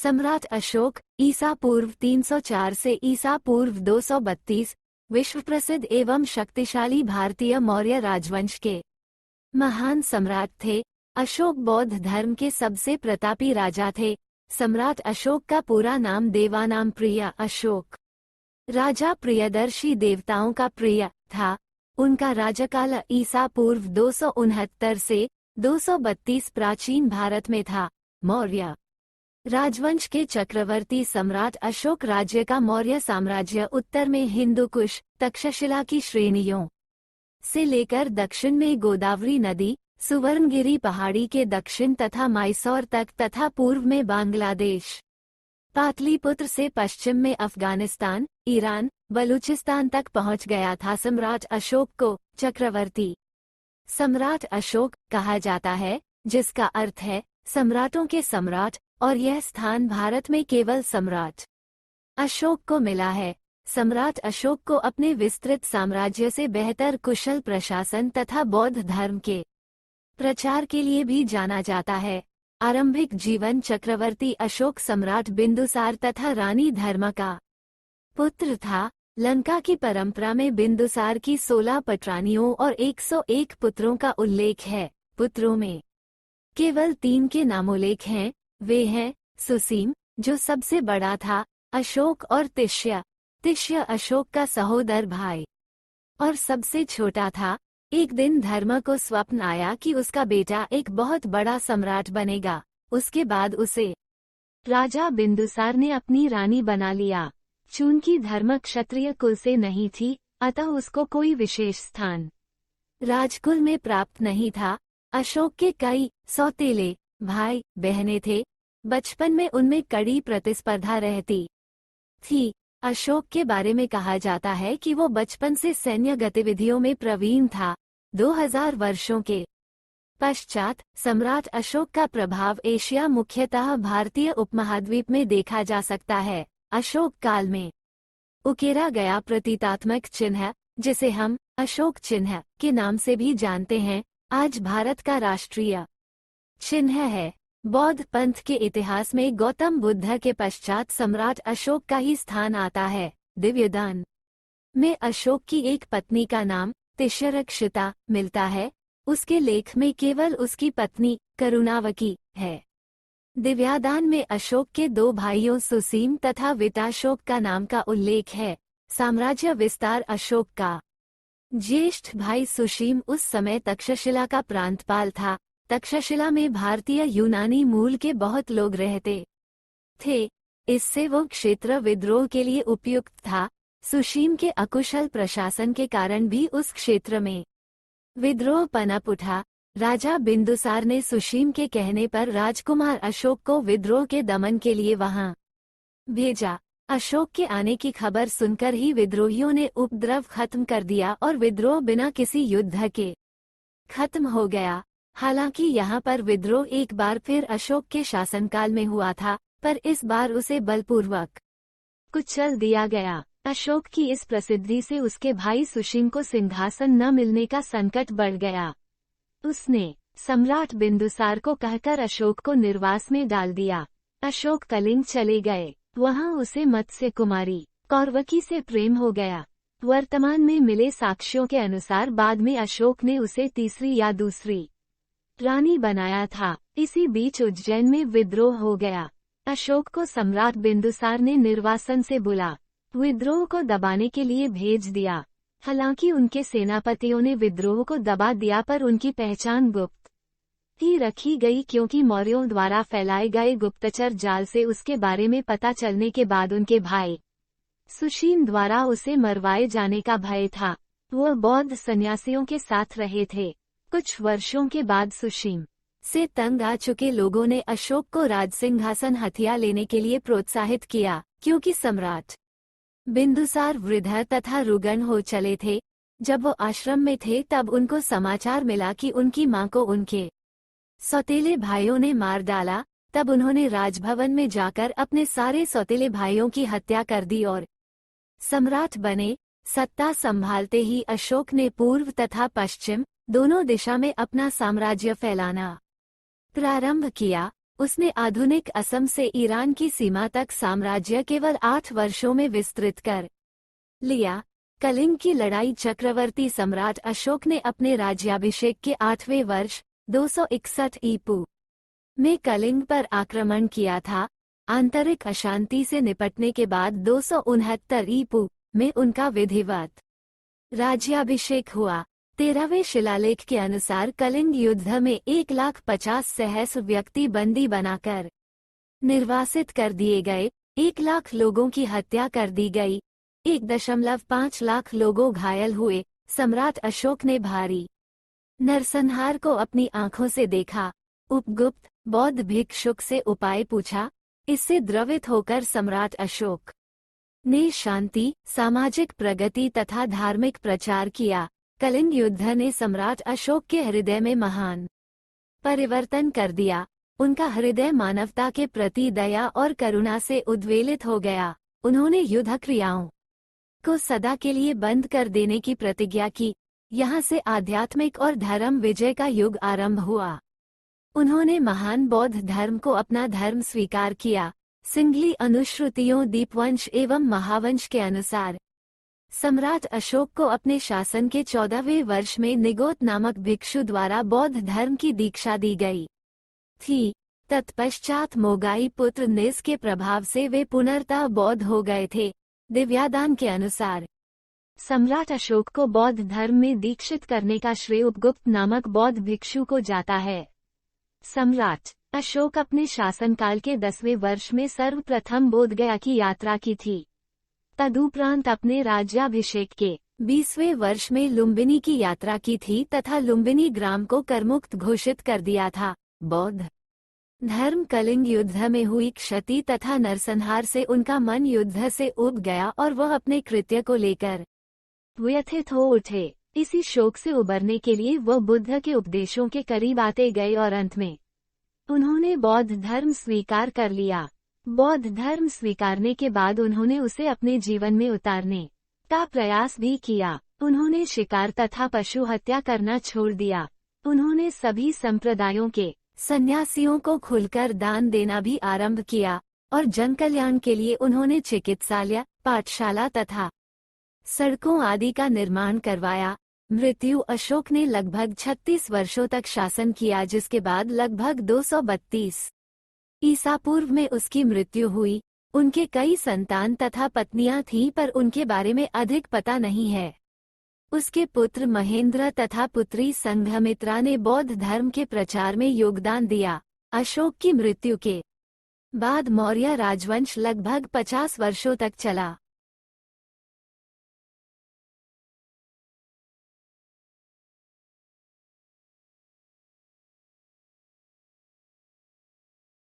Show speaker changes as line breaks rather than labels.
सम्राट अशोक ईसा पूर्व 304 से ईसा पूर्व 232 विश्व प्रसिद्ध एवं शक्तिशाली भारतीय मौर्य राजवंश के महान सम्राट थे। अशोक बौद्ध धर्म के सबसे प्रतापी राजा थे। सम्राट अशोक का पूरा नाम देवानाम प्रिय अशोक राजा प्रियदर्शी देवताओं का प्रिय था। उनका राजकाल ईसा पूर्व 269 से 232 प्राचीन भारत में था। मौर्य राजवंश के चक्रवर्ती सम्राट अशोक राज्य का मौर्य साम्राज्य उत्तर में हिंदू कुश तक्षशिला की श्रेणियों से लेकर दक्षिण में गोदावरी नदी सुवर्णगिरी पहाड़ी के दक्षिण तथा मैसूर तक तथा पूर्व में बांग्लादेश पाटलिपुत्र से पश्चिम में अफगानिस्तान ईरान बलूचिस्तान तक पहुंच गया था। सम्राट अशोक को चक्रवर्ती सम्राट अशोक कहा जाता है, जिसका अर्थ है सम्राटों के सम्राट, और यह स्थान भारत में केवल सम्राट अशोक को मिला है। सम्राट अशोक को अपने विस्तृत साम्राज्य से बेहतर कुशल प्रशासन तथा बौद्ध धर्म के प्रचार के लिए भी जाना जाता है। आरंभिक जीवन चक्रवर्ती अशोक सम्राट बिंदुसार तथा रानी धर्मा का पुत्र था। लंका की परंपरा में बिंदुसार की 16 पटरानियों और 101 पुत्रों का उल्लेख है। पुत्रों में केवल 3 के नामोल्लेख हैं। वे हैं सुसीम, जो सबसे बड़ा था, अशोक और तिष्य। तिष्य अशोक का सहोदर भाई और सबसे छोटा था। एक दिन धर्मा को स्वप्न आया कि उसका बेटा एक बहुत बड़ा सम्राट बनेगा। उसके बाद उसे राजा बिंदुसार ने अपनी रानी बना लिया। चूंकि धर्मा क्षत्रिय कुल से नहीं थी, अतः उसको कोई विशेष स्थान राजकुल में प्राप्त नहीं था। अशोक के कई सौतेले भाई बहनें थे। बचपन में उनमें कड़ी प्रतिस्पर्धा रहती थी। अशोक के बारे में कहा जाता है कि वो बचपन से सैन्य गतिविधियों में प्रवीण था। 2000 वर्षों के पश्चात सम्राट अशोक का प्रभाव एशिया मुख्यतः भारतीय उपमहाद्वीप में देखा जा सकता है। अशोक काल में उकेरा गया प्रतीकात्मक चिन्ह, जिसे हम अशोक चिन्ह के नाम से भी जानते हैं, आज भारत का राष्ट्रीय चिन्ह है। बौद्ध पंथ के इतिहास में गौतम बुद्ध के पश्चात सम्राट अशोक का ही स्थान आता है। दिव्यदान में अशोक की एक पत्नी का नाम तिष्यरक्षिता मिलता है। उसके लेख में केवल उसकी पत्नी करुणावकी है। दिव्यादान में अशोक के 2 भाइयों सुसीम तथा विताशोक का नाम का उल्लेख है। साम्राज्य विस्तार अशोक का ज्येष्ठ भाई सुशीम उस समय तक्षशिला का प्रांतपाल था। तक्षशिला में भारतीय यूनानी मूल के बहुत लोग रहते थे, इससे वो क्षेत्र विद्रोह के लिए उपयुक्त था। सुशीम के अकुशल प्रशासन के कारण भी उस क्षेत्र में विद्रोह पनप उठा। राजा बिंदुसार ने सुशीम के कहने पर राजकुमार अशोक को विद्रोह के दमन के लिए वहां भेजा। अशोक के आने की खबर सुनकर ही विद्रोहियों ने उपद्रव खत्म कर दिया और विद्रोह बिना किसी युद्ध के खत्म हो गया। हालांकि यहाँ पर विद्रोह एक बार फिर अशोक के शासनकाल में हुआ था, पर इस बार उसे बलपूर्वक कुचल दिया गया। अशोक की इस प्रसिद्धि से उसके भाई सुशीम को सिंहासन न मिलने का संकट बढ़ गया। उसने सम्राट बिंदुसार को कहकर अशोक को निर्वास में डाल दिया। अशोक कलिंग चले गए। वहां उसे मत्स्य कुमारी कौरवकी से प्रेम हो गया। वर्तमान में मिले साक्ष्यों के अनुसार बाद में अशोक ने उसे तीसरी या दूसरी रानी बनाया था। इसी बीच उज्जैन में विद्रोह हो गया। अशोक को सम्राट बिंदुसार ने निर्वासन से बुला विद्रोह को दबाने के लिए भेज दिया। हालांकि उनके सेनापतियों ने विद्रोह को दबा दिया, पर उनकी पहचान गुप्त ही रखी गई, क्योंकि मौर्यों द्वारा फैलाए गए गुप्तचर जाल से उसके बारे में पता चलने के बाद उनके भाई सुशीम द्वारा उसे मरवाए जाने का भय था। वह बौद्ध सन्यासियों के साथ रहे थे। कुछ वर्षों के बाद सुशीम से तंग आ चुके लोगों ने अशोक को राजसिंहासन हथिया लेने के लिए प्रोत्साहित किया, क्योंकि सम्राट बिंदुसार वृद्ध तथा रुग्ण हो चले थे। जब वो आश्रम में थे तब उनको समाचार मिला कि उनकी मां को उनके सौतेले भाइयों ने मार डाला। तब उन्होंने राजभवन में जाकर अपने सारे सौतेले भाइयों की हत्या कर दी और सम्राट बने। सत्ता संभालते ही अशोक ने पूर्व तथा पश्चिम दोनों दिशा में अपना साम्राज्य फैलाना प्रारंभ किया। उसने आधुनिक असम से ईरान की सीमा तक साम्राज्य केवल 8 वर्षों में विस्तृत कर लिया। कलिंग की लड़ाई चक्रवर्ती सम्राट अशोक ने अपने राज्याभिषेक के 8वें वर्ष 261 ईपू में कलिंग पर आक्रमण किया था। आंतरिक अशांति से निपटने के बाद 269 ईपू में उनका विधिवत राज्याभिषेक हुआ। 13वें शिलालेख के अनुसार कलिंग युद्ध में 1,50,000 व्यक्ति बंदी बनाकर निर्वासित कर दिए गए, 1 लाख लोगों की हत्या कर दी गई, 1.5 लाख लोगों घायल हुए। सम्राट अशोक ने भारी नरसंहार को अपनी आंखों से देखा। उपगुप्त बौद्ध भिक्षुक से उपाय पूछा। इससे द्रवित होकर सम्राट अशोक ने शांति, सामाजिक प्रगति तथा धार्मिक प्रचार किया। कलिंग युद्ध ने सम्राट अशोक के हृदय में महान परिवर्तन कर दिया। उनका हृदय मानवता के प्रति दया और करुणा से उद्वेलित हो गया। उन्होंने युद्ध क्रियाओं को सदा के लिए बंद कर देने की प्रतिज्ञा की। यहाँ से आध्यात्मिक और धर्म विजय का युग आरंभ हुआ। उन्होंने महान बौद्ध धर्म को अपना धर्म स्वीकार किया। सिंघली अनुश्रुतियों दीपवंश एवं महावंश के अनुसार सम्राट अशोक को अपने शासन के 14वें वर्ष में निगोत नामक भिक्षु द्वारा बौद्ध धर्म की दीक्षा दी गई थी। तत्पश्चात मोगाई पुत्र निस के प्रभाव से वे पुनर्तः बौद्ध हो गए थे। दिव्यादान के अनुसार सम्राट अशोक को बौद्ध धर्म में दीक्षित करने का श्रेय उपगुप्त नामक बौद्ध भिक्षु को जाता है। सम्राट अशोक अपने शासनकाल के 10वें वर्ष में सर्वप्रथम बोधगया की यात्रा की थी। तदुपरांत अपने राज्याभिषेक के 20वें वर्ष में लुम्बिनी की यात्रा की थी तथा लुम्बिनी ग्राम को करमुक्त घोषित कर दिया था। बौद्ध धर्म कलिंग युद्ध में हुई क्षति तथा नरसंहार से उनका मन युद्ध से उब गया और वह अपने कृत्य को लेकर व्यथित हो उठे। इसी शोक से उबरने के लिए वह बुद्ध के उपदेशों के करीब आते गए और अंत में उन्होंने बौद्ध धर्म स्वीकार कर लिया। बौद्ध धर्म स्वीकारने के बाद उन्होंने उसे अपने जीवन में उतारने का प्रयास भी किया। उन्होंने शिकार तथा पशु हत्या करना छोड़ दिया। उन्होंने सभी संप्रदायों के सन्यासियों को खुलकर दान देना भी आरंभ किया और जनकल्याण के लिए उन्होंने चिकित्सालय, पाठशाला तथा सड़कों आदि का निर्माण करवाया। मृत्यु अशोक ने लगभग 36 वर्षों तक शासन किया, जिसके बाद लगभग 232 ईसा पूर्व में उसकी मृत्यु हुई। उनके कई संतान तथा पत्नियां थीं, पर उनके बारे में अधिक पता नहीं है। उसके पुत्र महेंद्र तथा पुत्री संघमित्रा ने बौद्ध धर्म के प्रचार में योगदान दिया। अशोक की मृत्यु के बाद मौर्य राजवंश लगभग 50 वर्षों तक चला।